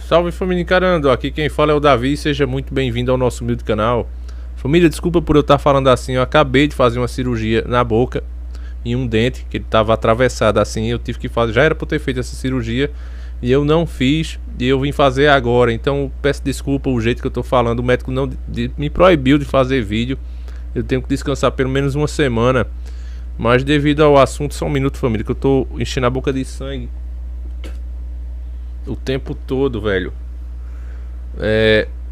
Salve família encarando, aqui quem fala é o Davi, seja muito bem-vindo ao nosso humilde canal. Família, desculpa por eu estar falando assim, eu acabei de fazer uma cirurgia na boca, em um dente, que ele estava atravessado assim, eu tive que fazer, já era para ter feito essa cirurgia, e eu não fiz, e eu vim fazer agora, então peço desculpa o jeito que eu estou falando, o médico não me proibiu de fazer vídeo, eu tenho que descansar pelo menos uma semana, mas devido ao assunto, só um minuto família, que eu estou enchendo a boca de sangue o tempo todo, velho.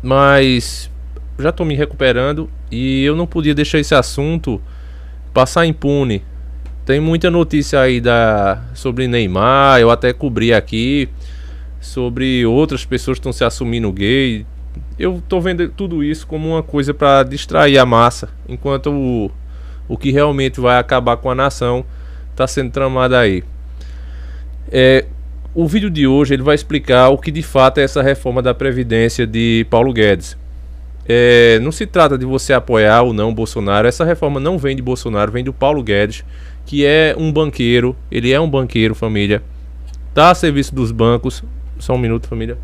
Mas já tô me recuperando e eu não podia deixar esse assunto passar impune. Tem muita notícia aí sobre Neymar, eu até cobri aqui, sobre outras pessoas que estão se assumindo gay. Eu tô vendo tudo isso como uma coisa para distrair a massa, enquanto o que realmente vai acabar com a nação tá sendo tramado aí. O vídeo de hoje ele vai explicar o que de fato é essa reforma da Previdência de Paulo Guedes. Não se trata de você apoiar ou não Bolsonaro. Essa reforma não vem de Bolsonaro, vem do Paulo Guedes, que é um banqueiro. Ele é um banqueiro, família. Está a serviço dos bancos. Só um minuto, família.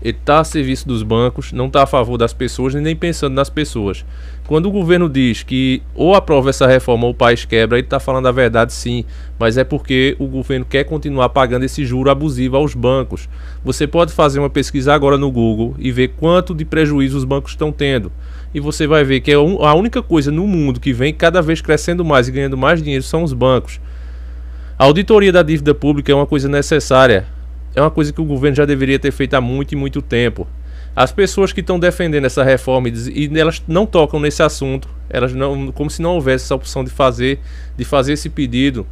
Ele está a serviço dos bancos, não está a favor das pessoas, nem pensando nas pessoas. Quando o governo diz que ou aprova essa reforma ou o país quebra, ele está falando a verdade sim, mas é porque o governo quer continuar pagando esse juro abusivo aos bancos. Você pode fazer uma pesquisa agora no Google e ver quanto de prejuízo os bancos estão tendo. E você vai ver que a única coisa no mundo que vem cada vez crescendo mais e ganhando mais dinheiro são os bancos. A auditoria da dívida pública é uma coisa necessária. É uma coisa que o governo já deveria ter feito há muito e muito tempo. As pessoas que estão defendendo essa reforma e elas não tocam nesse assunto, elas não, como se não houvesse essa opção de fazer esse pedido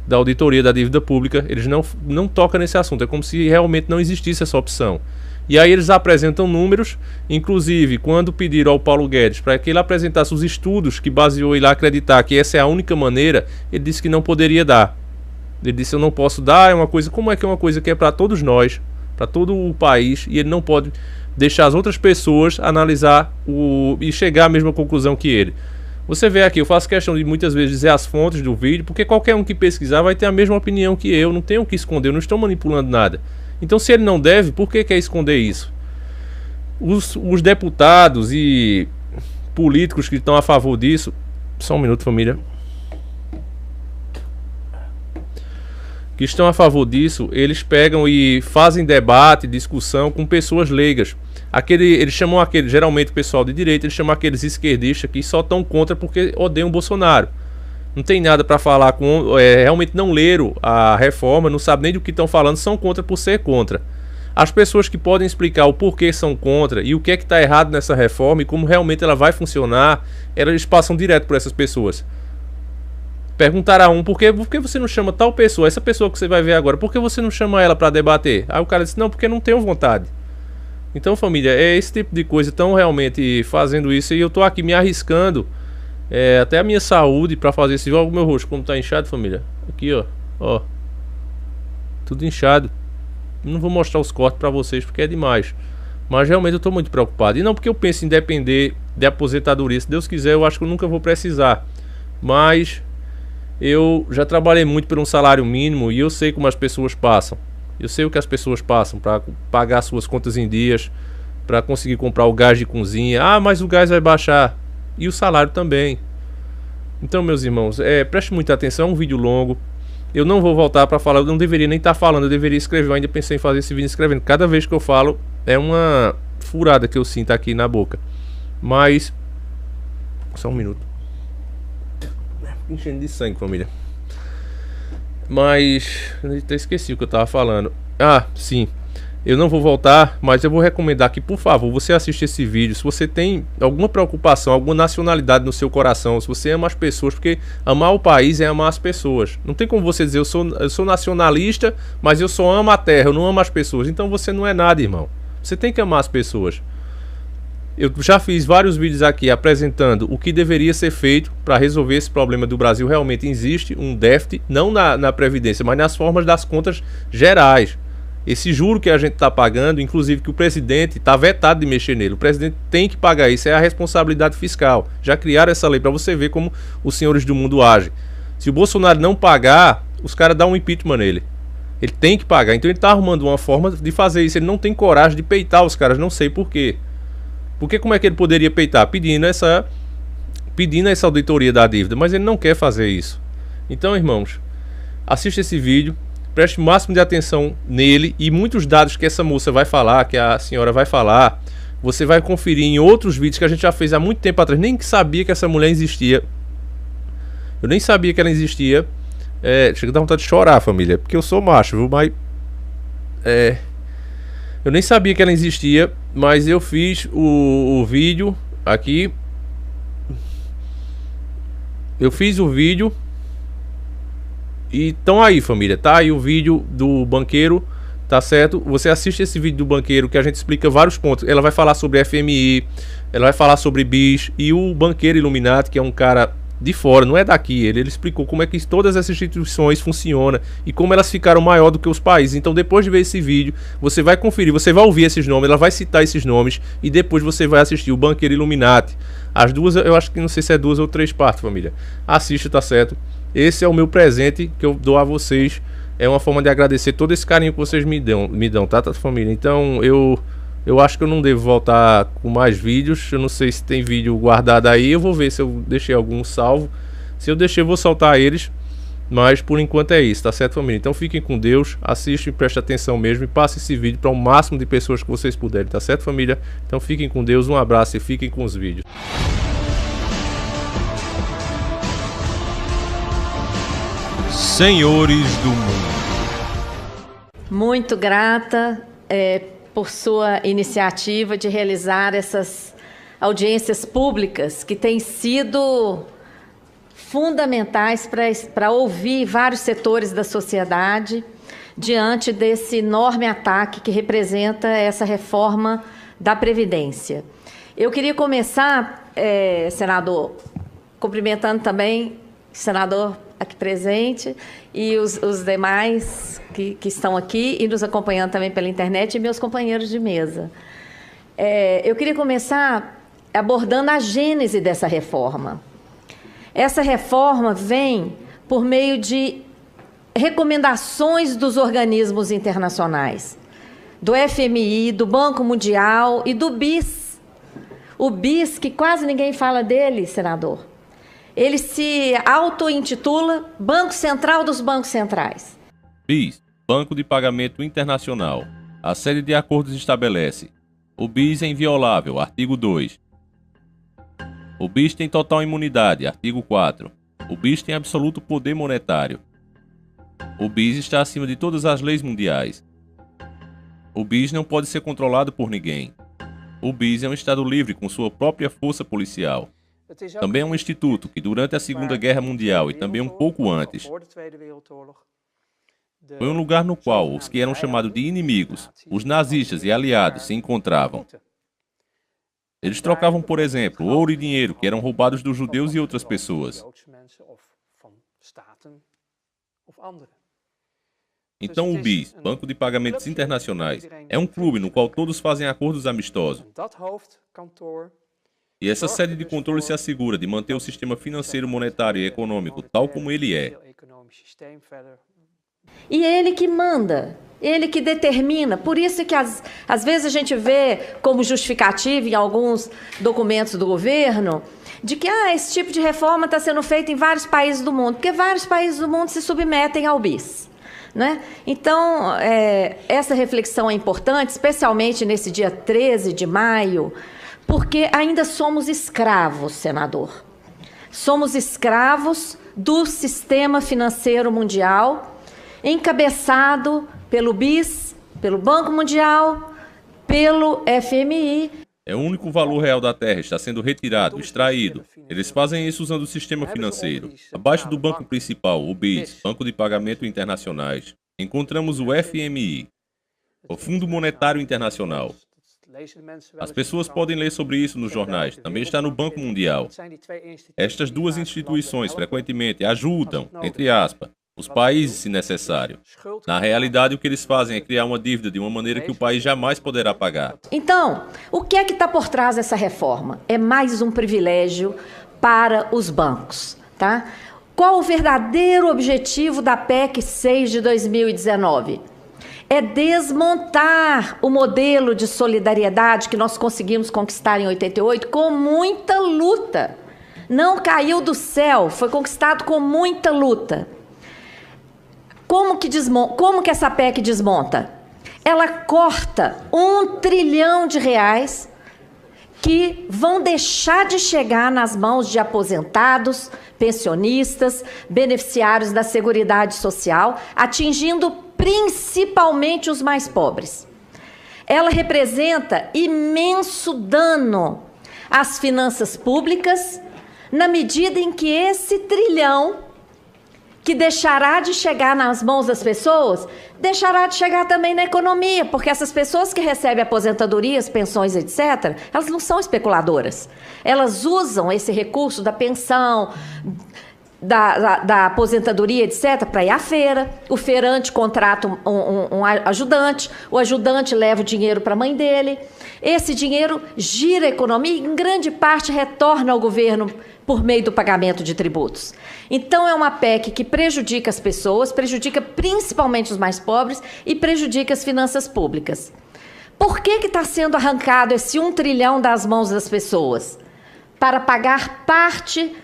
da auditoria da dívida pública, eles não tocam nesse assunto, é como se realmente não existisse essa opção. E aí eles apresentam números, inclusive quando pediram ao Paulo Guedes para que ele apresentasse os estudos que baseou ele a acreditar que essa é a única maneira, ele disse que não poderia dar. Ele disse: eu não posso dar, é uma coisa, como é que é uma coisa que é para todos nós, para todo o país, e ele não pode deixar as outras pessoas analisar e chegar à mesma conclusão que ele. Você vê aqui, eu faço questão de muitas vezes dizer as fontes do vídeo, porque qualquer um que pesquisar vai ter a mesma opinião que eu, não tenho o que esconder, eu não estou manipulando nada. Então se ele não deve, por que quer esconder isso? Os deputados e políticos que estão a favor disso, só um minuto família, que estão a favor disso, eles pegam e fazem debate, discussão com pessoas leigas. Eles chamam geralmente o pessoal de direita, eles chamam aqueles esquerdistas que só estão contra porque odeiam o Bolsonaro. Não tem nada para falar, realmente não leram a reforma, não sabem nem do que estão falando, são contra por ser contra. As pessoas que podem explicar o porquê são contra e o que é que está errado nessa reforma e como realmente ela vai funcionar, eles passam direto por essas pessoas. Perguntar a por que você não chama tal pessoa, essa pessoa que você vai ver agora, por que você não chama ela para debater? Aí o cara disse: não, porque não tenho vontade. Então família, é esse tipo de coisa, estão realmente fazendo isso e eu tô aqui me arriscando até a minha saúde para fazer esse. Olha o meu rosto como tá inchado, família. Aqui ó, tudo inchado. Não vou mostrar os cortes para vocês porque é demais, mas realmente eu tô muito preocupado. E não porque eu penso em depender de aposentadoria, se Deus quiser eu acho que eu nunca vou precisar, mas eu já trabalhei muito por um salário mínimo e eu sei como as pessoas passam. Eu sei o que as pessoas passam para pagar suas contas em dias, para conseguir comprar o gás de cozinha. Ah, mas o gás vai baixar. E o salário também. Então, meus irmãos, preste muita atenção, é um vídeo longo. Eu não vou voltar para falar, eu não deveria nem estar falando, eu deveria escrever. Eu ainda pensei em fazer esse vídeo escrevendo. Cada vez que eu falo, é uma furada que eu sinto aqui na boca. Mas, só um minuto. Enchendo de sangue, família. Mas eu até esqueci o que eu tava falando. Ah, sim. Eu não vou voltar, mas eu vou recomendar que, por favor, você assista esse vídeo. Se você tem alguma preocupação, alguma nacionalidade no seu coração, se você ama as pessoas, porque amar o país é amar as pessoas. Não tem como você dizer: eu sou nacionalista, mas eu só amo a terra, eu não amo as pessoas. Então você não é nada, irmão. Você tem que amar as pessoas. Eu já fiz vários vídeos aqui apresentando o que deveria ser feito para resolver esse problema do Brasil. Realmente existe um déficit, não na Previdência, mas nas formas das contas gerais. Esse juro que a gente está pagando, inclusive que o presidente está vetado de mexer nele. O presidente tem que pagar isso, é a responsabilidade fiscal. Já criaram essa lei para você ver como os senhores do mundo agem. Se o Bolsonaro não pagar, os caras dão um impeachment nele. Ele tem que pagar. Então ele está arrumando uma forma de fazer isso. Ele não tem coragem de peitar os caras, não sei por quê. Porque como é que ele poderia peitar? Pedindo essa auditoria da dívida, mas ele não quer fazer isso. Então, irmãos, assista esse vídeo, preste o máximo de atenção nele e muitos dados que essa moça vai falar, que a senhora vai falar, você vai conferir em outros vídeos que a gente já fez há muito tempo atrás. Nem sabia que essa mulher existia. Eu nem sabia que ela existia. Chega a dar vontade de chorar, família, porque eu sou macho, viu? Mas eu nem sabia que ela existia, mas eu fiz o vídeo aqui. Eu fiz o vídeo. E então aí, família, tá aí o vídeo do banqueiro, tá certo? Você assiste esse vídeo do banqueiro que a gente explica vários pontos. Ela vai falar sobre FMI, ela vai falar sobre BIS e o banqueiro Illuminati, que é um cara de fora, não é daqui. Ele explicou como é que todas essas instituições funcionam e como elas ficaram maior do que os países. Então depois de ver esse vídeo, você vai conferir, você vai ouvir esses nomes, ela vai citar esses nomes e depois você vai assistir o banqueiro Illuminati. As duas, eu acho que não sei se é 2 ou 3 partes, família. Assista, tá certo? Esse é o meu presente que eu dou a vocês. É uma forma de agradecer todo esse carinho que vocês me dão, tá, família? Então eu acho que eu não devo voltar com mais vídeos. Eu não sei se tem vídeo guardado aí. Eu vou ver se eu deixei algum salvo. Se eu deixei, eu vou soltar eles. Mas por enquanto é isso, tá certo, família? Então fiquem com Deus, assistam e prestem atenção mesmo. E passem esse vídeo para o máximo de pessoas que vocês puderem, tá certo, família? Então fiquem com Deus, um abraço e fiquem com os vídeos. Senhores do Mundo. Muito grata por sua iniciativa de realizar essas audiências públicas que têm sido fundamentais para ouvir vários setores da sociedade diante desse enorme ataque que representa essa reforma da Previdência. Eu queria começar, senador, cumprimentando também o senador aqui presente e os demais que estão aqui e nos acompanhando também pela internet e meus companheiros de mesa. Eu queria começar abordando a gênese dessa reforma. Essa reforma vem por meio de recomendações dos organismos internacionais, do FMI, do Banco Mundial e do BIS. O BIS, que quase ninguém fala dele, senador. Ele se auto-intitula Banco Central dos Bancos Centrais. BIS, Banco de Pagamento Internacional. A série de acordos estabelece: o BIS é inviolável, artigo 2. O BIS tem total imunidade, artigo 4. O BIS tem absoluto poder monetário. O BIS está acima de todas as leis mundiais. O BIS não pode ser controlado por ninguém. O BIS é um Estado livre com sua própria força policial. Também é um instituto que, durante a Segunda Guerra Mundial e também um pouco antes, foi um lugar no qual os que eram chamados de inimigos, os nazistas e aliados, se encontravam. Eles trocavam, por exemplo, ouro e dinheiro que eram roubados dos judeus e outras pessoas. Então o BIS, Banco de Pagamentos Internacionais, é um clube no qual todos fazem acordos amistosos. E essa sede de controle se assegura de manter o sistema financeiro, monetário e econômico tal como ele é. E é ele que manda, ele que determina. Por isso que às vezes a gente vê como justificativa em alguns documentos do governo de que esse tipo de reforma está sendo feita em vários países do mundo, porque vários países do mundo se submetem ao BIS. Né? Então, essa reflexão é importante, especialmente nesse dia 13 de maio, porque ainda somos escravos, senador. Somos escravos do sistema financeiro mundial, encabeçado pelo BIS, pelo Banco Mundial, pelo FMI. É o único valor real da Terra, está sendo retirado, extraído. Eles fazem isso usando o sistema financeiro. Abaixo do banco principal, o BIS, Banco de Pagamento Internacionais, encontramos o FMI, o Fundo Monetário Internacional. As pessoas podem ler sobre isso nos jornais, também está no Banco Mundial. Estas duas instituições frequentemente ajudam, entre aspas, os países se necessário. Na realidade, o que eles fazem é criar uma dívida de uma maneira que o país jamais poderá pagar. Então, o que é que está por trás dessa reforma? É mais um privilégio para os bancos, tá? Qual o verdadeiro objetivo da PEC 6 de 2019? É desmontar o modelo de solidariedade que nós conseguimos conquistar em 88 com muita luta. Não caiu do céu, foi conquistado com muita luta. Como que essa PEC desmonta? Ela corta R$1 trilhão que vão deixar de chegar nas mãos de aposentados, pensionistas, beneficiários da Seguridade Social, atingindo principalmente os mais pobres. Ela representa imenso dano às finanças públicas, na medida em que esse trilhão que deixará de chegar nas mãos das pessoas, deixará de chegar também na economia, porque essas pessoas que recebem aposentadorias, pensões, etc., elas não são especuladoras. Elas usam esse recurso da pensão, da aposentadoria, etc., para ir à feira. O feirante contrata um ajudante, o ajudante leva o dinheiro para a mãe dele. Esse dinheiro gira a economia e, em grande parte, retorna ao governo por meio do pagamento de tributos. Então, é uma PEC que prejudica as pessoas, prejudica principalmente os mais pobres e prejudica as finanças públicas. Por que está sendo arrancado esse R$1 trilhão das mãos das pessoas? Para pagar parte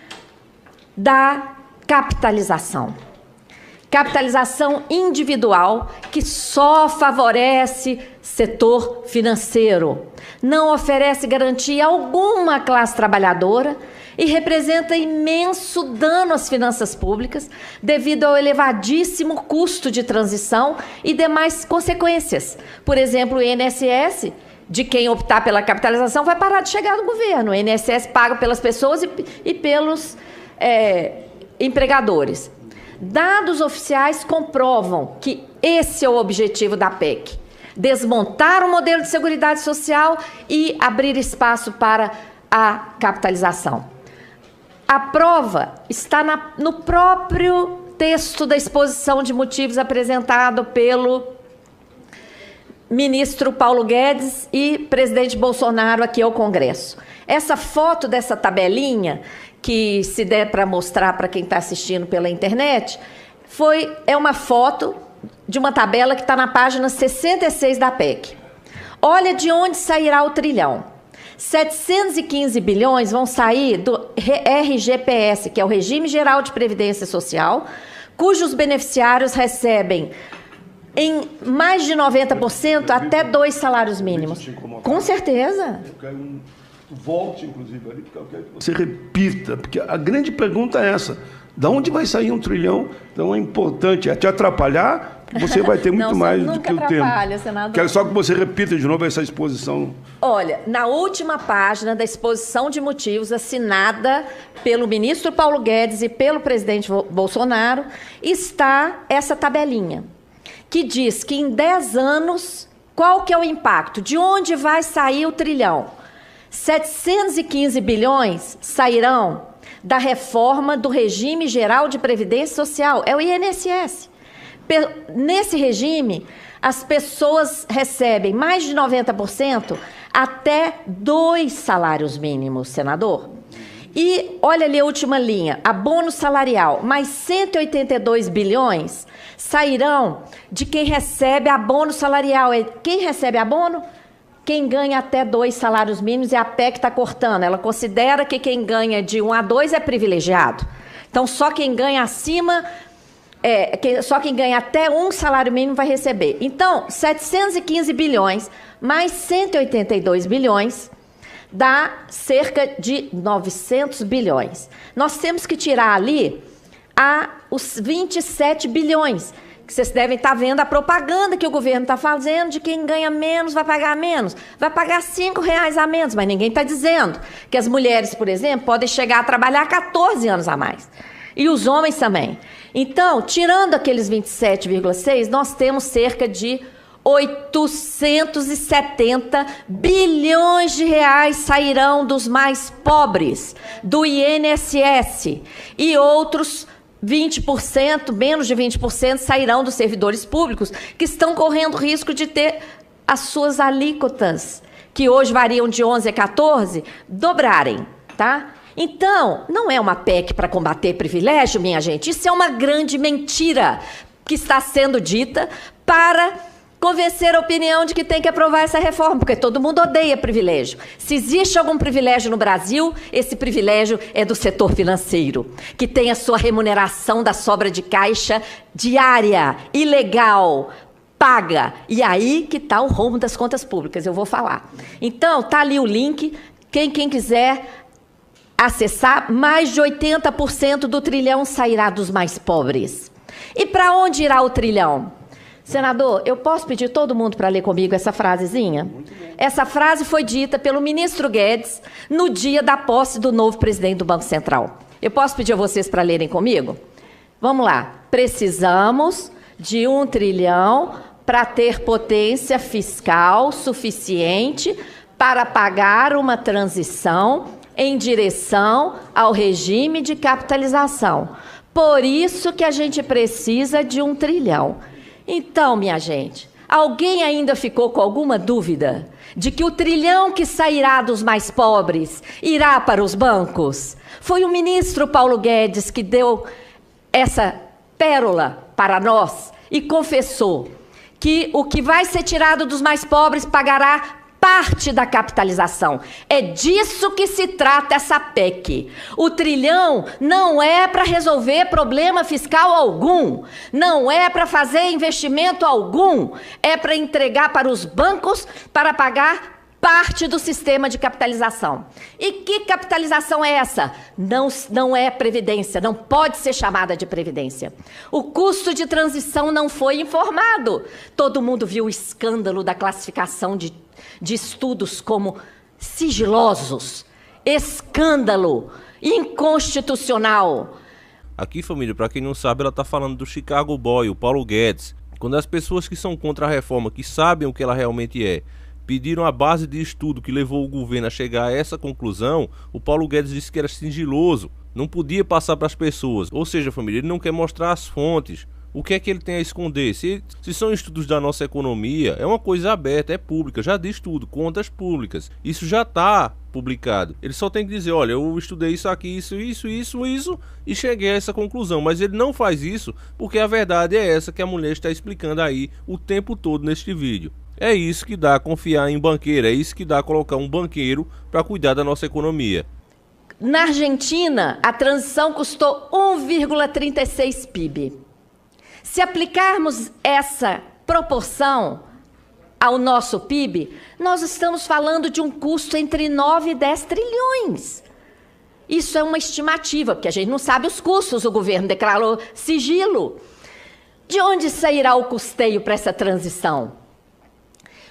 da capitalização. Capitalização individual que só favorece setor financeiro, não oferece garantia alguma à classe trabalhadora e representa imenso dano às finanças públicas devido ao elevadíssimo custo de transição e demais consequências. Por exemplo, o INSS, de quem optar pela capitalização, vai parar de chegar no governo. O INSS paga pelas pessoas e pelos empregadores. Dados oficiais comprovam que esse é o objetivo da PEC: desmontar o modelo de seguridade social e abrir espaço para a capitalização. A prova está no próprio texto da exposição de motivos apresentado pelo ministro Paulo Guedes e presidente Bolsonaro aqui ao Congresso. Essa foto dessa tabelinha, que se der para mostrar para quem está assistindo pela internet, é uma foto de uma tabela que está na página 66 da PEC. Olha de onde sairá o trilhão. 715 bilhões vão sair do RGPS, que é o Regime Geral de Previdência Social, cujos beneficiários recebem em mais de 90% até 2 salários mínimos. Com certeza. Eu quero volte, inclusive, ali, porque eu quero que você repita, porque a grande pergunta é essa: de onde vai sair R$1 trilhão? Então é importante, te atrapalhar, você vai ter muito mais do que o tempo. Senador. Quero só que você repita de novo essa exposição. Olha, na última página da exposição de motivos, assinada pelo ministro Paulo Guedes e pelo presidente Bolsonaro, está essa tabelinha, que diz que em 10 anos, qual que é o impacto? De onde vai sair o trilhão? 715 bilhões sairão da reforma do Regime Geral de Previdência Social, é o INSS. Nesse regime, as pessoas recebem mais de 90% até 2 salários mínimos, senador. E olha ali a última linha, abono salarial, mais 182 bilhões sairão de quem recebe abono salarial. Quem recebe abono? Quem ganha até 2 salários mínimos, e a PEC está cortando. Ela considera que quem ganha de 1 a 2 é privilegiado. Então, só quem ganha acima, só quem ganha até 1 salário mínimo vai receber. Então, 715 bilhões mais 182 bilhões dá cerca de 900 bilhões. Nós temos que tirar ali os 27 bilhões, que vocês devem estar vendo a propaganda que o governo está fazendo de quem ganha menos vai pagar menos. Vai pagar R$5 a menos, mas ninguém está dizendo que as mulheres, por exemplo, podem chegar a trabalhar 14 anos a mais. E os homens também. Então, tirando aqueles 27,6, nós temos cerca de 870 bilhões de reais sairão dos mais pobres, do INSS, e outros 20%, menos de 20%, sairão dos servidores públicos, que estão correndo risco de ter as suas alíquotas, que hoje variam de 11 a 14, dobrarem, tá? Então, não é uma PEC para combater privilégio, minha gente. Isso é uma grande mentira que está sendo dita para convencer a opinião de que tem que aprovar essa reforma, porque todo mundo odeia privilégio. Se existe algum privilégio no Brasil, esse privilégio é do setor financeiro, que tem a sua remuneração da sobra de caixa diária, ilegal, paga. E aí que está o rombo das contas públicas, eu vou falar. Então, está ali o link, quem quiser acessar, mais de 80% do trilhão sairá dos mais pobres. E para onde irá o trilhão? Senador, eu posso pedir todo mundo para ler comigo essa frasezinha? Essa frase foi dita pelo ministro Guedes no dia da posse do novo presidente do Banco Central. Eu posso pedir a vocês para lerem comigo? Vamos lá. Precisamos de 1 trilhão para ter potência fiscal suficiente para pagar uma transição em direção ao regime de capitalização. Por isso que a gente precisa de 1 trilhão. Então, minha gente, alguém ainda ficou com alguma dúvida de que o trilhão que sairá dos mais pobres irá para os bancos? Foi o ministro Paulo Guedes que deu essa pérola para nós e confessou que o que vai ser tirado dos mais pobres pagará parte da capitalização. É disso que se trata essa PEC. O trilhão não é para resolver problema fiscal algum, não é para fazer investimento algum, é para entregar para os bancos para pagar parte do sistema de capitalização. E que capitalização é essa? Não é previdência, não pode ser chamada de previdência. O custo de transição não foi informado. Todo mundo viu o escândalo da classificação de estudos como sigilosos. Escândalo inconstitucional. Aqui, família, para quem não sabe, ela está falando do Chicago Boy, o Paulo Guedes. Quando as pessoas que são contra a reforma, que sabem o que ela realmente é, pediram a base de estudo que levou o governo a chegar a essa conclusão, o Paulo Guedes disse que era sigiloso, não podia passar para as pessoas. Ou seja, família, ele não quer mostrar as fontes. O que é que ele tem a esconder? Se são estudos da nossa economia, é uma coisa aberta, é pública, já diz tudo, contas públicas. Isso já está publicado. Ele só tem que dizer, olha, eu estudei isso aqui, isso, e cheguei a essa conclusão. Mas ele não faz isso porque a verdade é essa que a mulher está explicando aí o tempo todo neste vídeo. É isso que dá a confiar em banqueiro, é isso que dá a colocar um banqueiro para cuidar da nossa economia. Na Argentina, a transição custou 1,36 PIB. Se aplicarmos essa proporção ao nosso PIB, nós estamos falando de um custo entre 9 e 10 trilhões. Isso é uma estimativa, porque a gente não sabe os custos, o governo declarou sigilo. De onde sairá o custeio para essa transição?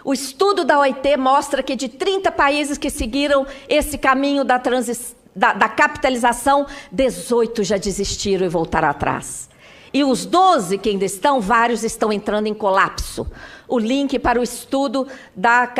O estudo da OIT mostra que de 30 países que seguiram esse caminho da capitalização, 18 já desistiram e voltaram atrás. E os 12 que ainda estão, vários estão entrando em colapso. O link para o estudo da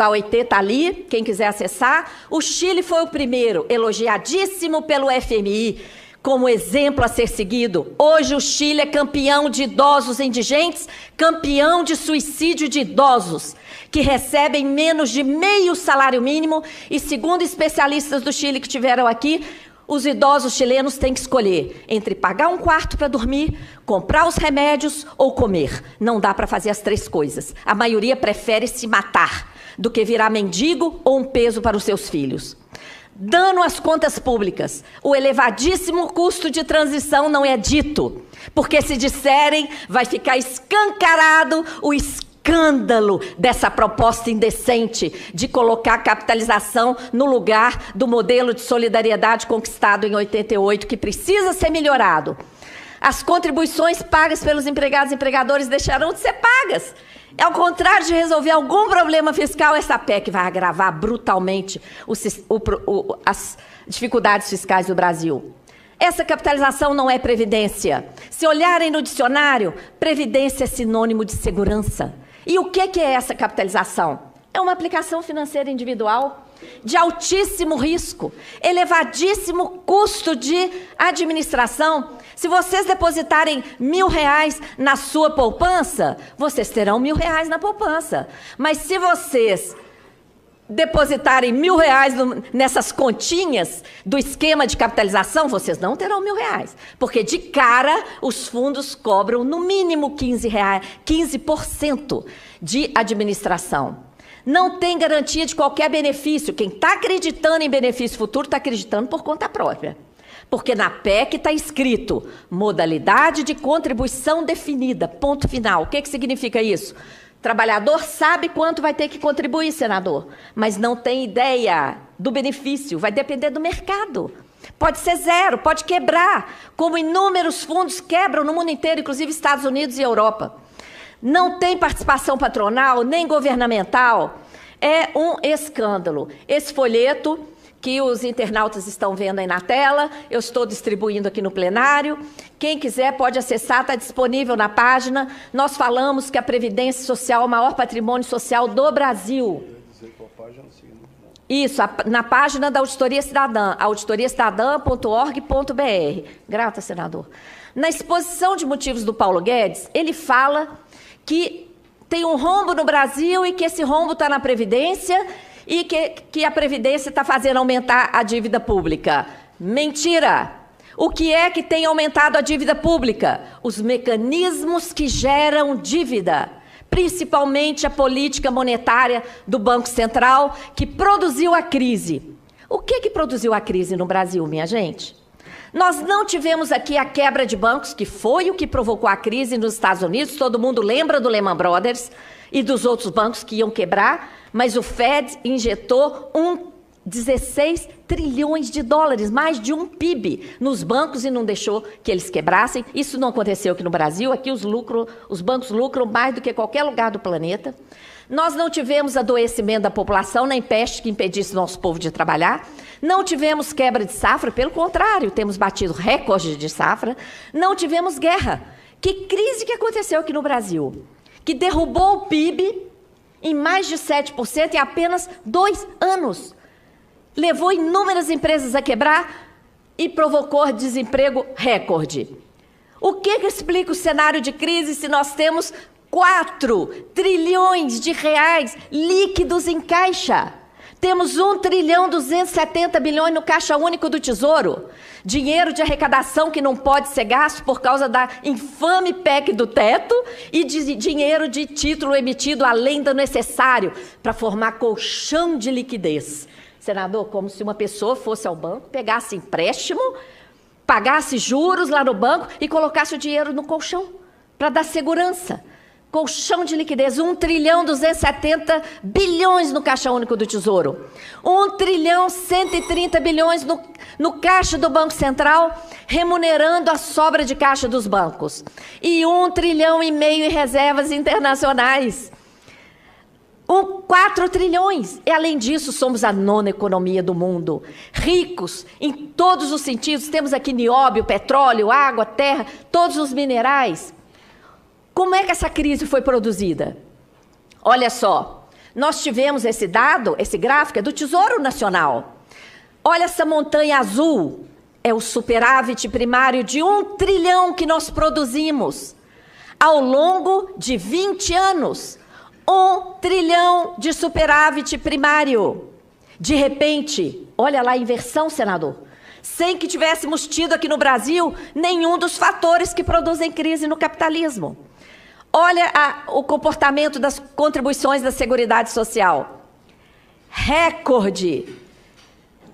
OIT está ali, quem quiser acessar. O Chile foi o primeiro, elogiadíssimo pelo FMI, como exemplo a ser seguido. Hoje o Chile é campeão de idosos indigentes, campeão de suicídio de idosos, que recebem menos de meio salário mínimo, e segundo especialistas do Chile que estiveram aqui, os idosos chilenos têm que escolher entre pagar um quarto para dormir, comprar os remédios ou comer. Não dá para fazer as 3 coisas. A maioria prefere se matar do que virar mendigo ou um peso para os seus filhos. Dano às contas públicas. O elevadíssimo custo de transição não é dito, porque se disserem, vai ficar escancarado o escândalo dessa proposta indecente de colocar a capitalização no lugar do modelo de solidariedade conquistado em 88, que precisa ser melhorado. As contribuições pagas pelos empregados e empregadores deixarão de ser pagas. Ao contrário de resolver algum problema fiscal, essa PEC vai agravar brutalmente as dificuldades fiscais do Brasil. Essa capitalização não é previdência. Se olharem no dicionário, previdência é sinônimo de segurança. E o que é essa capitalização? É uma aplicação financeira individual de altíssimo risco, elevadíssimo custo de administração. Se vocês depositarem R$1.000 na sua poupança, vocês terão R$1.000 na poupança. Mas se vocês depositarem R$1.000 nessas continhas do esquema de capitalização, vocês não terão R$1.000, porque de cara os fundos cobram no mínimo 15% de administração. Não tem garantia de qualquer benefício. Quem está acreditando em benefício futuro está acreditando por conta própria. Porque na PEC está escrito modalidade de contribuição definida, ponto final. O que significa isso? O trabalhador sabe quanto vai ter que contribuir, senador, mas não tem ideia do benefício, vai depender do mercado. Pode ser zero, pode quebrar, como inúmeros fundos quebram no mundo inteiro, inclusive Estados Unidos e Europa. Não tem participação patronal, nem governamental. É um escândalo. Esse folheto que os internautas estão vendo aí na tela, eu estou distribuindo aqui no plenário. Quem quiser pode acessar, está disponível na página. Nós falamos que a Previdência Social é o maior patrimônio social do Brasil. Isso, na página da Auditoria Cidadã, auditoriacidadã.org.br. Grata, senador. Na exposição de motivos do Paulo Guedes, ele fala que tem um rombo no Brasil e que esse rombo está na Previdência e que a Previdência está fazendo aumentar a dívida pública. Mentira! O que é que tem aumentado a dívida pública? Os mecanismos que geram dívida, principalmente a política monetária do Banco Central, que produziu a crise. O que produziu a crise no Brasil, minha gente? Nós não tivemos aqui a quebra de bancos, que foi o que provocou a crise nos Estados Unidos. Todo mundo lembra do Lehman Brothers e dos outros bancos que iam quebrar, mas o Fed injetou 16 trilhões de dólares, mais de um PIB, nos bancos e não deixou que eles quebrassem. Isso não aconteceu aqui no Brasil. Aqui os bancos lucram mais do que qualquer lugar do planeta. Nós não tivemos adoecimento da população, nem peste que impedisse nosso povo de trabalhar. Não tivemos quebra de safra, pelo contrário, temos batido recorde de safra. Não tivemos guerra. Que crise que aconteceu aqui no Brasil? Que derrubou o PIB em mais de 7% em apenas 2 anos. Levou inúmeras empresas a quebrar e provocou desemprego recorde. O que explica o cenário de crise se nós temos 4 trilhões de reais líquidos em caixa? Temos 1.270 bilhões no Caixa Único do Tesouro. Dinheiro de arrecadação que não pode ser gasto por causa da infame PEC do teto e de dinheiro de título emitido além do necessário para formar colchão de liquidez. Senador, como se uma pessoa fosse ao banco, pegasse empréstimo, pagasse juros lá no banco e colocasse o dinheiro no colchão para dar segurança. Colchão de liquidez, 1.270 bilhões no Caixa Único do Tesouro. 1.130 bilhões no caixa do Banco Central, remunerando a sobra de caixa dos bancos. E 1,5 trilhão em reservas internacionais. 4 trilhões. E, além disso, somos a 9ª economia do mundo. Ricos em todos os sentidos. Temos aqui nióbio, petróleo, água, terra, todos os minerais. Como é que essa crise foi produzida? Olha só, nós tivemos esse dado, esse gráfico é do Tesouro Nacional. Olha essa montanha azul, é o superávit primário de 1 trilhão que nós produzimos ao longo de 20 anos. 1 trilhão de superávit primário. De repente, olha lá a inversão, senador. Sem que tivéssemos tido aqui no Brasil nenhum dos fatores que produzem crise no capitalismo. Olha o comportamento das contribuições da Seguridade Social. Recorde.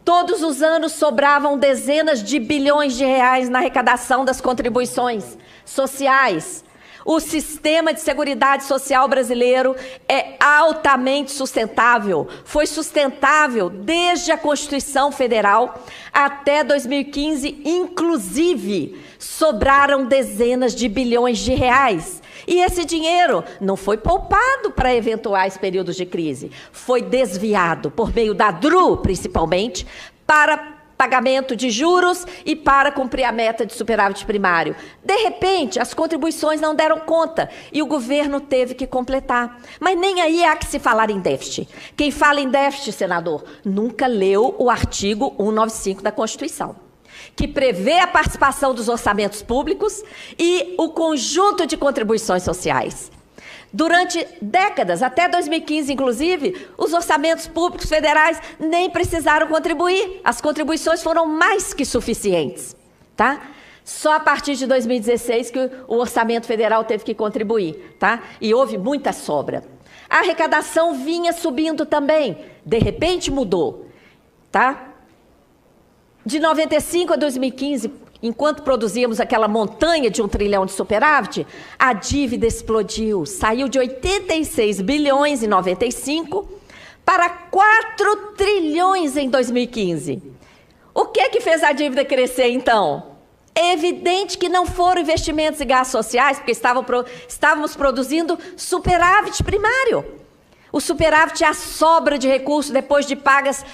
Todos os anos sobravam dezenas de bilhões de reais na arrecadação das contribuições sociais. O sistema de seguridade social brasileiro é altamente sustentável. Foi sustentável desde a Constituição Federal até 2015, inclusive, sobraram dezenas de bilhões de reais. E esse dinheiro não foi poupado para eventuais períodos de crise, foi desviado por meio da DRU, principalmente, para pagamento de juros e para cumprir a meta de superávit primário. De repente, as contribuições não deram conta e o governo teve que completar. Mas nem aí há que se falar em déficit. Quem fala em déficit, senador, nunca leu o artigo 195 da Constituição, que prevê a participação dos orçamentos públicos e o conjunto de contribuições sociais. Durante décadas, até 2015, inclusive, os orçamentos públicos federais nem precisaram contribuir. As contribuições foram mais que suficientes, tá? Só a partir de 2016 que o orçamento federal teve que contribuir, tá? E houve muita sobra. A arrecadação vinha subindo também, de repente mudou, tá? De 95 a 2015, enquanto produzíamos aquela montanha de 1 trilhão de superávit, a dívida explodiu, saiu de 86 bilhões em 95 para 4 trilhões em 2015. O que fez a dívida crescer, então? É evidente que não foram investimentos e gastos sociais, porque estávamos produzindo superávit primário. O superávit é a sobra de recursos depois de pagas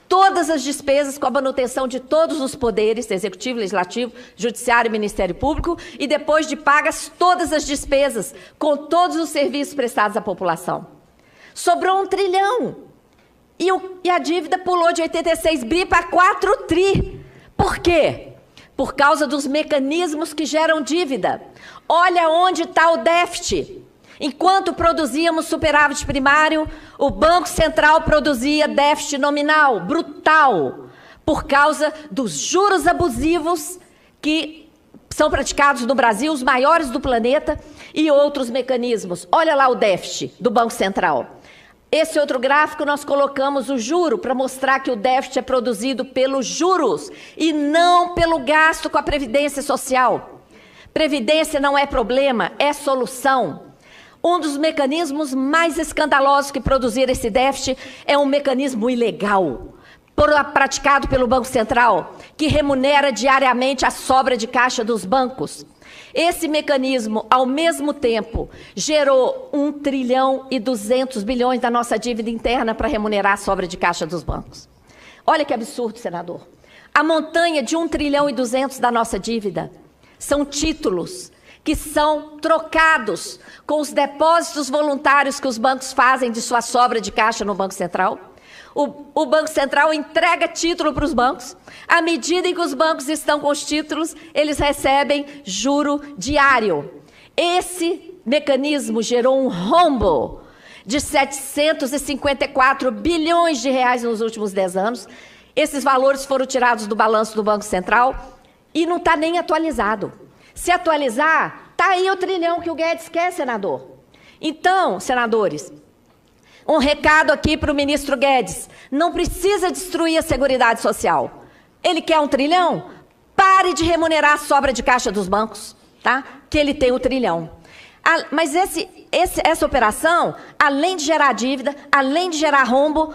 todas as despesas com a manutenção de todos os poderes, executivo, legislativo, judiciário e Ministério Público, e depois de pagas todas as despesas com todos os serviços prestados à população. Sobrou 1 trilhão. E a dívida pulou de 86 bi para 4 tri. Por quê? Por causa dos mecanismos que geram dívida. Olha onde está o déficit. Enquanto produzíamos superávit primário, o Banco Central produzia déficit nominal, brutal, por causa dos juros abusivos que são praticados no Brasil, os maiores do planeta, e outros mecanismos. Olha lá o déficit do Banco Central. Esse outro gráfico nós colocamos o juro para mostrar que o déficit é produzido pelos juros e não pelo gasto com a Previdência Social. Previdência não é problema, é solução. Um dos mecanismos mais escandalosos que produziram esse déficit é um mecanismo ilegal, praticado pelo Banco Central, que remunera diariamente a sobra de caixa dos bancos. Esse mecanismo, ao mesmo tempo, gerou 1 trilhão e 200 bilhões da nossa dívida interna para remunerar a sobra de caixa dos bancos. Olha que absurdo, senador. A montanha de 1 trilhão e 200 da nossa dívida são títulos que são trocados com os depósitos voluntários que os bancos fazem de sua sobra de caixa no Banco Central. O Banco Central entrega título para os bancos. À medida em que os bancos estão com os títulos, eles recebem juro diário. Esse mecanismo gerou um rombo de 754 bilhões de reais nos últimos 10 anos. Esses valores foram tirados do balanço do Banco Central e não está nem atualizado. Se atualizar, está aí o trilhão que o Guedes quer, senador. Então, senadores, um recado aqui para o ministro Guedes. Não precisa destruir a Seguridade Social. Ele quer 1 trilhão? Pare de remunerar a sobra de caixa dos bancos, tá? Que ele tem 1 trilhão. Mas essa operação, além de gerar dívida, além de gerar rombo,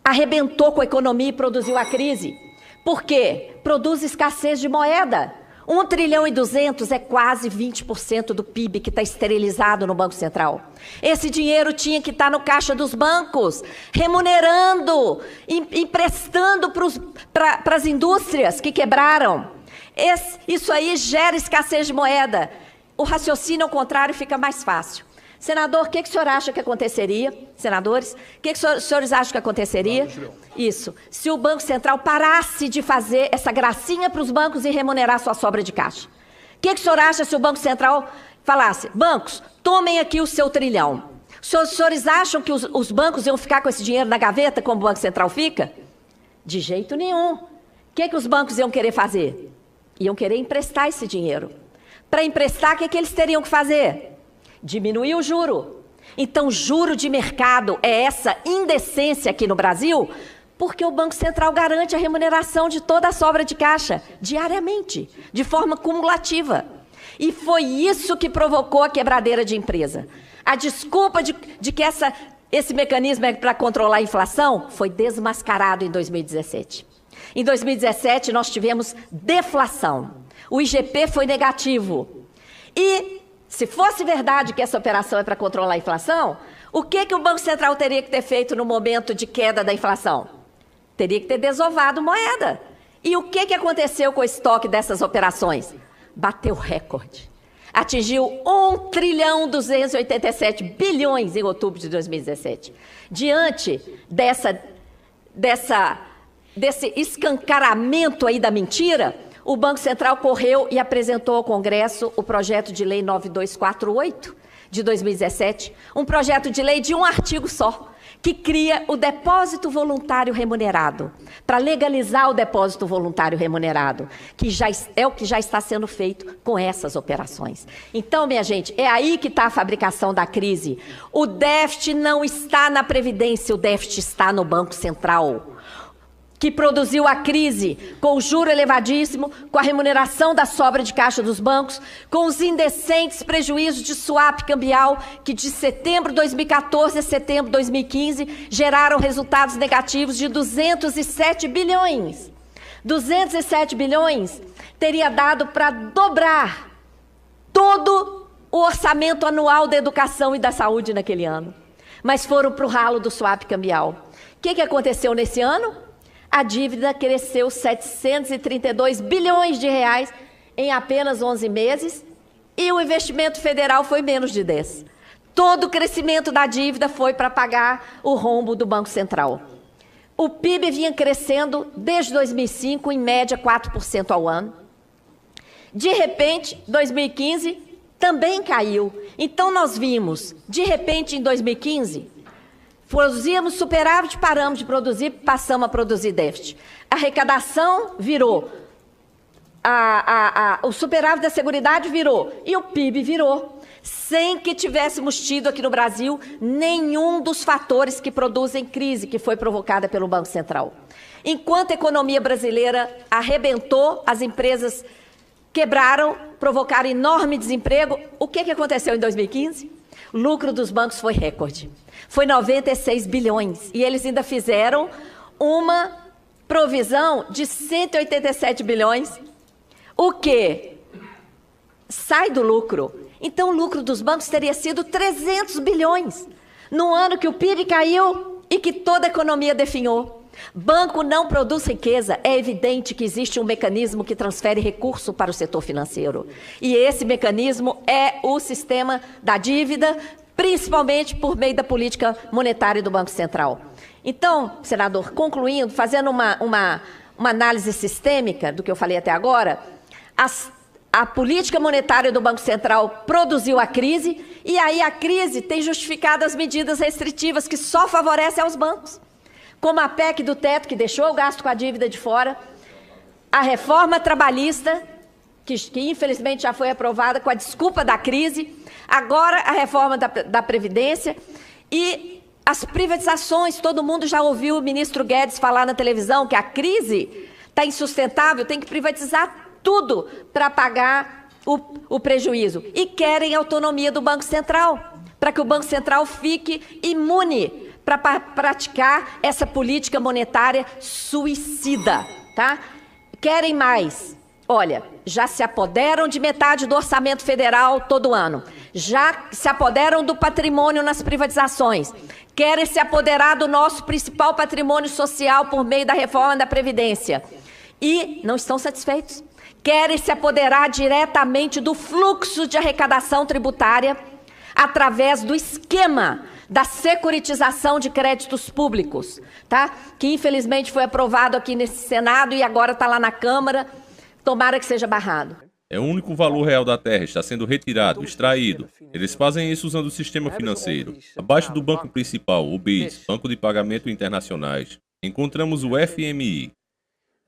arrebentou com a economia e produziu a crise. Por quê? Produz escassez de moeda. 1 trilhão e 200 é quase 20% do PIB que está esterilizado no Banco Central. Esse dinheiro tinha que estar no caixa dos bancos, remunerando, emprestando para as indústrias que quebraram. Isso aí gera escassez de moeda. O raciocínio ao contrário fica mais fácil. Senador, o que o senhor acha que aconteceria? Senadores, o que os senhores acham que aconteceria? Isso. Se o Banco Central parasse de fazer essa gracinha para os bancos e remunerar sua sobra de caixa. O que o senhor acha se o Banco Central falasse, bancos, tomem aqui o seu trilhão. Os senhores acham que os bancos iam ficar com esse dinheiro na gaveta como o Banco Central fica? De jeito nenhum. O que os bancos iam querer fazer? Iam querer emprestar esse dinheiro. Para emprestar, o que eles teriam que fazer? Diminuir o juro. Então, juro de mercado é essa indecência aqui no Brasil, porque o Banco Central garante a remuneração de toda a sobra de caixa, diariamente, de forma cumulativa. E foi isso que provocou a quebradeira de empresa. A desculpa de que esse mecanismo é para controlar a inflação foi desmascarado em 2017. Em 2017, nós tivemos deflação. O IGP foi negativo. E se fosse verdade que essa operação é para controlar a inflação, o que o Banco Central teria que ter feito no momento de queda da inflação? Teria que ter desovado moeda. E o que aconteceu com o estoque dessas operações? Bateu recorde. Atingiu 1 trilhão 287 bilhões em outubro de 2017. Diante desse escancaramento aí da mentira, o Banco Central correu e apresentou ao Congresso o projeto de lei 9248, de 2017, um projeto de lei de um artigo só, que cria o depósito voluntário remunerado, para legalizar o depósito voluntário remunerado, que é o que já está sendo feito com essas operações. Então, minha gente, é aí que está a fabricação da crise. O déficit não está na Previdência, o déficit está no Banco Central, que produziu a crise com o juro elevadíssimo, com a remuneração da sobra de caixa dos bancos, com os indecentes prejuízos de swap cambial, que de setembro de 2014 a setembro de 2015 geraram resultados negativos de 207 bilhões. 207 bilhões teria dado para dobrar todo o orçamento anual da educação e da saúde naquele ano. Mas foram para o ralo do swap cambial. O que aconteceu nesse ano? A dívida cresceu 732 bilhões de reais em apenas 11 meses e o investimento federal foi menos de 10. Todo o crescimento da dívida foi para pagar o rombo do Banco Central. O PIB vinha crescendo desde 2005, em média 4% ao ano. De repente, 2015 também caiu. Então nós vimos, de repente em 2015... produzíamos superávit, paramos de produzir, passamos a produzir déficit. A arrecadação virou, o superávit da Seguridade virou e o PIB virou, sem que tivéssemos tido aqui no Brasil nenhum dos fatores que produzem crise que foi provocada pelo Banco Central. Enquanto a economia brasileira arrebentou, as empresas quebraram, provocaram enorme desemprego, o que aconteceu em 2015? O lucro dos bancos foi recorde. Foi 96 bilhões. E eles ainda fizeram uma provisão de 187 bilhões. O quê? Sai do lucro. Então, o lucro dos bancos teria sido 300 bilhões. No ano que o PIB caiu e que toda a economia definhou. Banco não produz riqueza. É evidente que existe um mecanismo que transfere recurso para o setor financeiro. E esse mecanismo é o sistema da dívida, principalmente por meio da política monetária do Banco Central. Então, senador, concluindo, fazendo uma análise sistêmica do que eu falei até agora, a política monetária do Banco Central produziu a crise, e aí a crise tem justificado as medidas restritivas que só favorecem aos bancos, como a PEC do teto, que deixou o gasto com a dívida de fora, a reforma trabalhista, que infelizmente já foi aprovada com a desculpa da crise, agora a reforma da Previdência e as privatizações. Todo mundo já ouviu o ministro Guedes falar na televisão que a crise está insustentável, tem que privatizar tudo para pagar o prejuízo. E querem autonomia do Banco Central, para que o Banco Central fique imune para praticar essa política monetária suicida, tá? Querem mais. Olha, já se apoderam de metade do orçamento federal todo ano. Já se apoderam do patrimônio nas privatizações. Querem se apoderar do nosso principal patrimônio social por meio da reforma da Previdência. E não estão satisfeitos. Querem se apoderar diretamente do fluxo de arrecadação tributária através do esquema da securitização de créditos públicos, tá? Que infelizmente foi aprovado aqui nesse Senado e agora está lá na Câmara. Tomara que seja barrado. É o único valor real da terra, está sendo retirado, extraído. Eles fazem isso usando o sistema financeiro. Abaixo do banco principal, o BIS, Banco de Pagamento Internacionais, encontramos o FMI,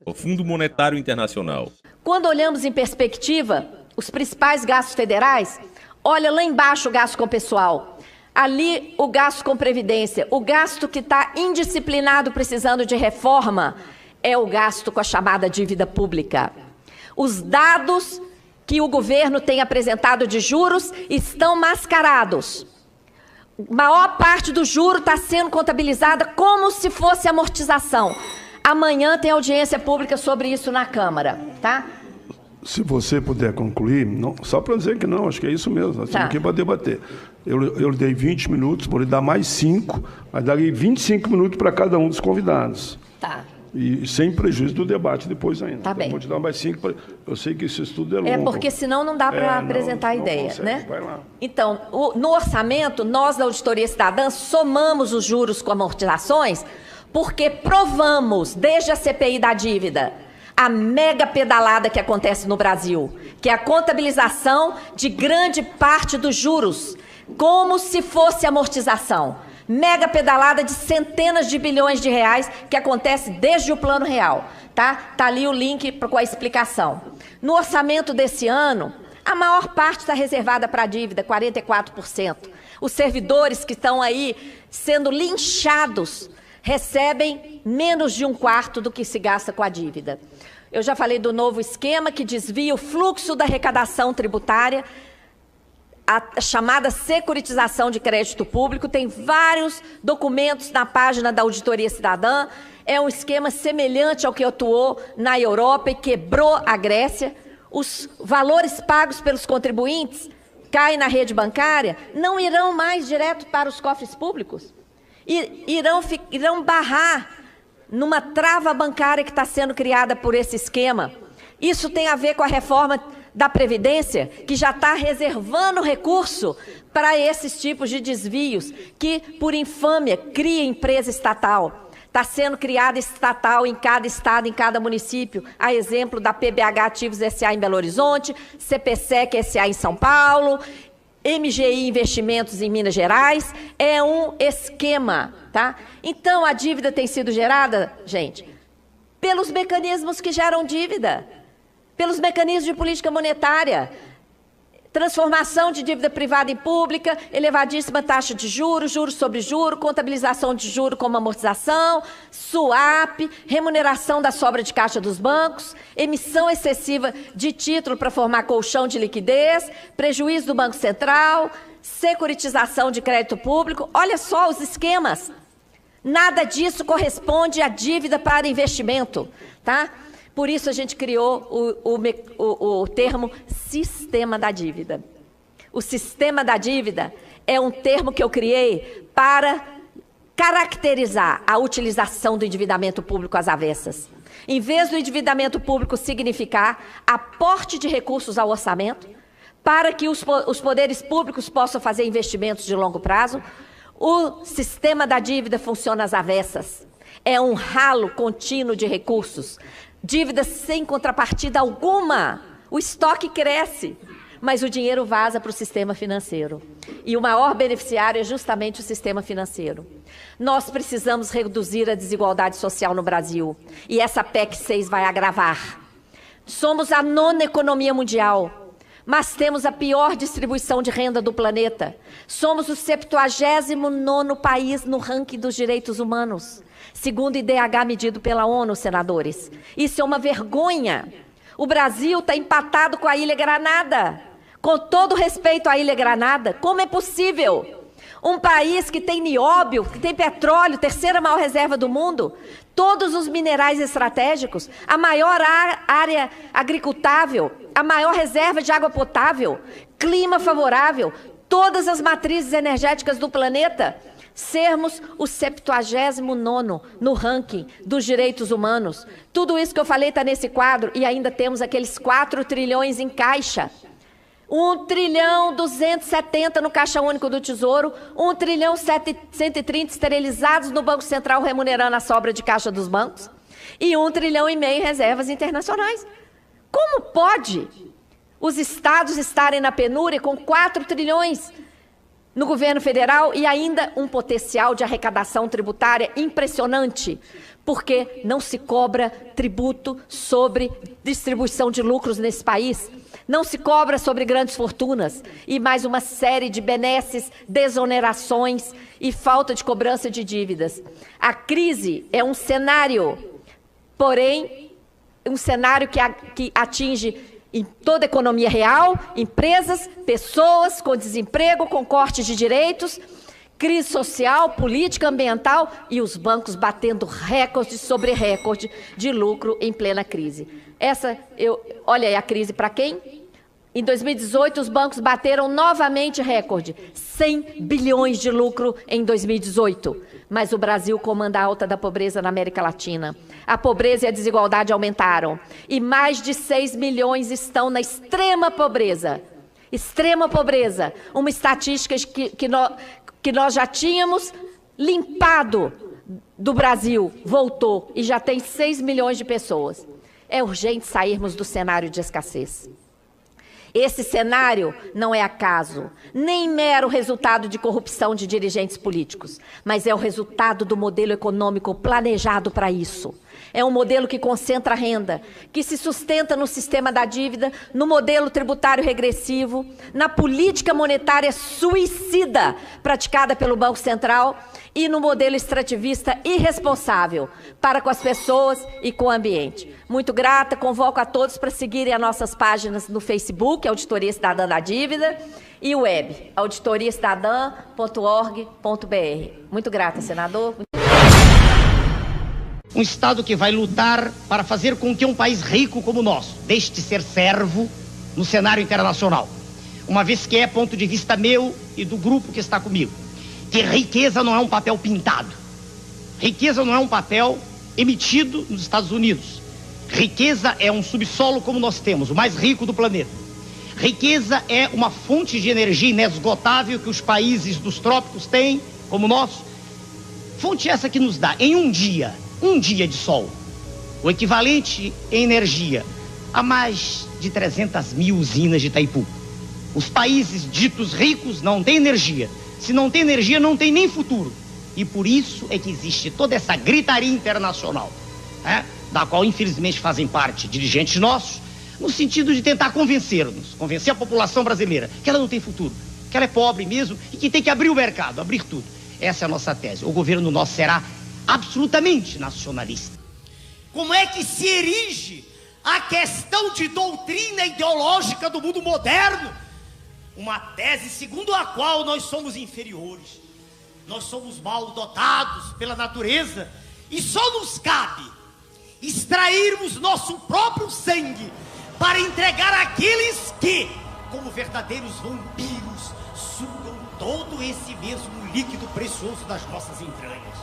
o Fundo Monetário Internacional. Quando olhamos em perspectiva, os principais gastos federais, olha lá embaixo o gasto com pessoal. Ali o gasto com previdência, o gasto que está indisciplinado precisando de reforma, é o gasto com a chamada dívida pública. Os dados que o governo tem apresentado de juros estão mascarados. A maior parte do juro está sendo contabilizada como se fosse amortização. Amanhã tem audiência pública sobre isso na Câmara, tá? Se você puder concluir, não, só para dizer que não, acho que é isso mesmo, nós estamos aqui para debater. Eu dei 20 minutos, vou lhe dar mais 5, mas darei 25 minutos para cada um dos convidados. Tá. E sem prejuízo do debate depois ainda. Tá bem. Vou te dar mais 5, eu sei que esse estudo é longo. É porque senão não dá para apresentar a ideia, consegue, né? vai lá. Então, no orçamento, nós da Auditoria Cidadã somamos os juros com amortizações porque provamos, desde a CPI da dívida, a mega pedalada que acontece no Brasil, que é a contabilização de grande parte dos juros como se fosse amortização. Mega pedalada de centenas de bilhões de reais que acontece desde o Plano Real. Tá ali o link com a explicação. No orçamento desse ano, a maior parte está reservada para a dívida, 44%. Os servidores que estão aí sendo linchados recebem menos de 1/4 do que se gasta com a dívida. Eu já falei do novo esquema que desvia o fluxo da arrecadação tributária, a chamada securitização de crédito público. Tem vários documentos na página da Auditoria Cidadã. É um esquema semelhante ao que atuou na Europa e quebrou a Grécia. Os valores pagos pelos contribuintes caem na rede bancária, não irão mais direto para os cofres públicos. Irão barrar numa trava bancária que está sendo criada por esse esquema. Isso tem a ver com a reforma da Previdência, que já está reservando recurso para esses tipos de desvios, que, por infâmia, cria empresa estatal. Está sendo criada estatal em cada estado, em cada município, a exemplo da PBH Ativos S.A. em Belo Horizonte, CPSEC S.A. em São Paulo, MGI Investimentos em Minas Gerais. É um esquema, tá? Então, a dívida tem sido gerada, gente, pelos mecanismos que geram dívida, pelos mecanismos de política monetária, transformação de dívida privada em pública, elevadíssima taxa de juros, juros sobre juros, contabilização de juros como amortização, swap, remuneração da sobra de caixa dos bancos, emissão excessiva de título para formar colchão de liquidez, prejuízo do Banco Central, securitização de crédito público. Olha só os esquemas. Nada disso corresponde à dívida para investimento, tá? Por isso a gente criou o termo sistema da dívida. O sistema da dívida é um termo que eu criei para caracterizar a utilização do endividamento público às avessas. Em vez do endividamento público significar aporte de recursos ao orçamento, para que os poderes públicos possam fazer investimentos de longo prazo, o sistema da dívida funciona às avessas. É um ralo contínuo de recursos. Dívida sem contrapartida alguma. O estoque cresce, mas o dinheiro vaza para o sistema financeiro. E o maior beneficiário é justamente o sistema financeiro. Nós precisamos reduzir a desigualdade social no Brasil. E essa PEC 6 vai agravar. Somos a 9ª economia mundial, mas temos a pior distribuição de renda do planeta. Somos o 79º país no ranking dos direitos humanos, segundo o IDH medido pela ONU, senadores. Isso é uma vergonha. O Brasil está empatado com a Ilha Granada. Com todo respeito à Ilha Granada, como é possível? Um país que tem nióbio, que tem petróleo, terceira maior reserva do mundo, todos os minerais estratégicos, a maior área agricultável, a maior reserva de água potável, clima favorável, todas as matrizes energéticas do planeta, sermos o 79º no ranking dos direitos humanos. Tudo isso que eu falei está nesse quadro e ainda temos aqueles 4 trilhões em caixa. 1.270 no Caixa Único do Tesouro, 1.130 esterilizados no Banco Central remunerando a sobra de caixa dos bancos e 1,5 trilhão em reservas internacionais. Como pode os estados estarem na penúria com 4 trilhões no governo federal e ainda um potencial de arrecadação tributária impressionante? Porque não se cobra tributo sobre distribuição de lucros nesse país. Não se cobra sobre grandes fortunas e mais uma série de benesses, desonerações e falta de cobrança de dívidas. A crise é um cenário, porém, um cenário que atinge em toda a economia real, empresas, pessoas com desemprego, com cortes de direitos, crise social, política ambiental e os bancos batendo recorde sobre recorde de lucro em plena crise. Olha aí a crise para quem? Em 2018, os bancos bateram novamente recorde, 100 bilhões de lucro em 2018. Mas o Brasil comanda a alta da pobreza na América Latina. A pobreza e a desigualdade aumentaram. E mais de 6 milhões estão na extrema pobreza. Extrema pobreza. Uma estatística que nós já tínhamos limpado do Brasil. Voltou e já tem 6 milhões de pessoas. É urgente sairmos do cenário de escassez. Esse cenário não é acaso, nem mero resultado de corrupção de dirigentes políticos, mas é o resultado do modelo econômico planejado para isso. É um modelo que concentra a renda, que se sustenta no sistema da dívida, no modelo tributário regressivo, na política monetária suicida praticada pelo Banco Central e no modelo extrativista irresponsável para com as pessoas e com o ambiente. Muito grata, convoco a todos para seguirem as nossas páginas no Facebook, Auditoria Cidadã da Dívida, e web, auditoriacidadã.org.br. Muito grata, senador. Um Estado que vai lutar para fazer com que um país rico como o nosso deixe de ser servo no cenário internacional. Uma vez que é ponto de vista meu e do grupo que está comigo, que riqueza não é um papel pintado. Riqueza não é um papel emitido nos Estados Unidos. Riqueza é um subsolo como nós temos, o mais rico do planeta. Riqueza é uma fonte de energia inesgotável que os países dos trópicos têm, como o nosso. Fonte essa que nos dá, em um dia de sol, o equivalente em energia a mais de 300 mil usinas de Itaipu. Os países ditos ricos não têm energia. Se não tem energia, não tem nem futuro. E por isso é que existe toda essa gritaria internacional, da qual infelizmente fazem parte dirigentes nossos, no sentido de tentar convencer a população brasileira que ela não tem futuro, que ela é pobre mesmo e que tem que abrir o mercado, abrir tudo. Essa é a nossa tese. O governo nosso será absolutamente nacionalista. Como é que se erige a questão de doutrina ideológica do mundo moderno? Uma tese segundo a qual nós somos inferiores, nós somos mal dotados pela natureza e só nos cabe extrairmos nosso próprio sangue para entregar àqueles que, como verdadeiros vampiros, sugam todo esse mesmo líquido precioso das nossas entranhas.